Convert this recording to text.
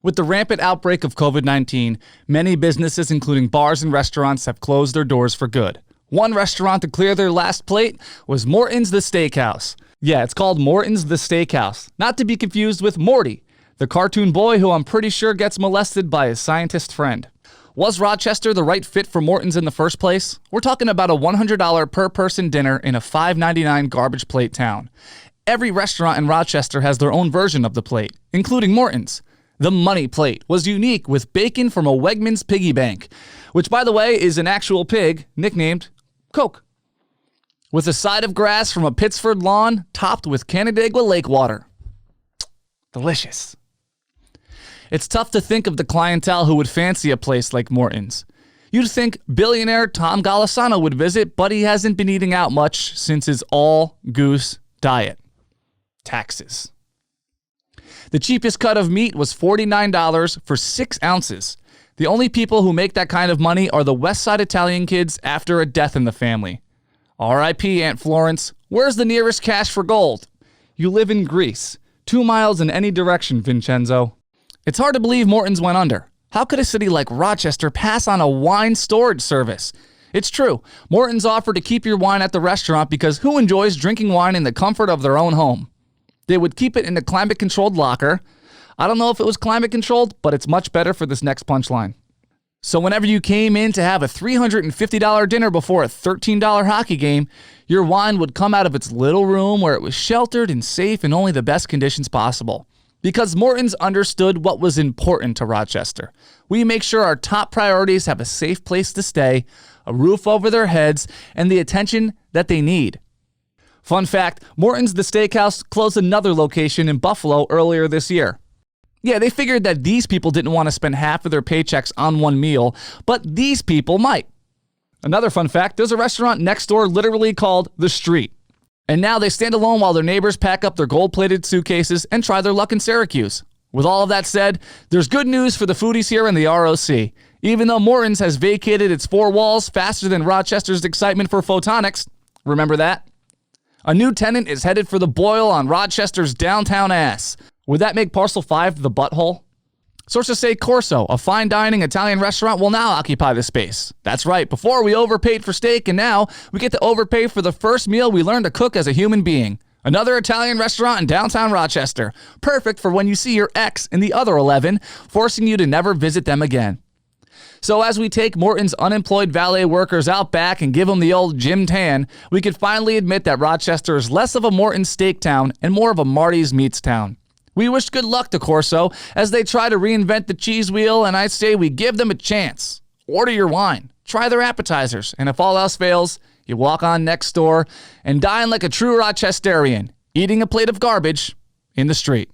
With the rampant outbreak of COVID-19, many businesses, including bars and restaurants, have closed their doors for good. One restaurant to clear their last plate was Morton's the Steakhouse. Yeah, it's called Morton's the Steakhouse, not to be confused with Morty, the cartoon boy who I'm pretty sure gets molested by his scientist friend. Was Rochester the right fit for Morton's in the first place? We're talking about a $100 per person dinner in a $5.99 garbage plate town. Every restaurant in Rochester has their own version of the plate, including Morton's. The Money Plate was unique with bacon from a Wegmans piggy bank, which, by the way, is an actual pig nicknamed Coke, with a side of grass from a Pittsford lawn topped with Canandaigua Lake water. Delicious. It's tough to think of the clientele who would fancy a place like Morton's. You'd think billionaire Tom Golisano would visit, but he hasn't been eating out much since his all-Goose diet. Taxes. The cheapest cut of meat was $49 for 6 ounces. The only people who make that kind of money are the West Side Italian kids after a death in the family. R.I.P. Aunt Florence. Where's the nearest cash for gold? You live in Greece. 2 miles in any direction, Vincenzo. It's hard to believe Morton's went under. How could a city like Rochester pass on a wine storage service? It's true. Morton's offered to keep your wine at the restaurant because who enjoys drinking wine in the comfort of their own home? They would keep it in a climate-controlled locker. I don't know if it was climate-controlled, but it's much better for this next punchline. So whenever you came in to have a $350 dinner before a $13 hockey game, your wine would come out of its little room where it was sheltered and safe in only the best conditions possible. Because Morton's understood what was important to Rochester. We make sure our top priorities have a safe place to stay, a roof over their heads, and the attention that they need. Fun fact, Morton's the Steakhouse closed another location in Buffalo earlier this year. Yeah, they figured that these people didn't want to spend half of their paychecks on one meal, but these people might. Another fun fact, there's a restaurant next door literally called The Street. And now they stand alone while their neighbors pack up their gold-plated suitcases and try their luck in Syracuse. With all of that said, there's good news for the foodies here in the ROC. Even though Morton's has vacated its 4 walls faster than Rochester's excitement for photonics, remember that? A new tenant is headed for the boil on Rochester's downtown ass. Would that make Parcel 5 the butthole? Sources say Corso, a fine dining Italian restaurant, will now occupy the space. That's right, before we overpaid for steak, and now we get to overpay for the first meal we learned to cook as a human being. Another Italian restaurant in downtown Rochester. Perfect for when you see your ex in the other 11, forcing you to never visit them again. So as we take Morton's unemployed valet workers out back and give them the old Jim Tan, we could finally admit that Rochester is less of a Morton steak town and more of a Marty's meats town. We wish good luck to Corso as they try to reinvent the cheese wheel, and I say we give them a chance. Order your wine, try their appetizers, and if all else fails, you walk on next door and dine like a true Rochesterian, eating a plate of garbage in the street.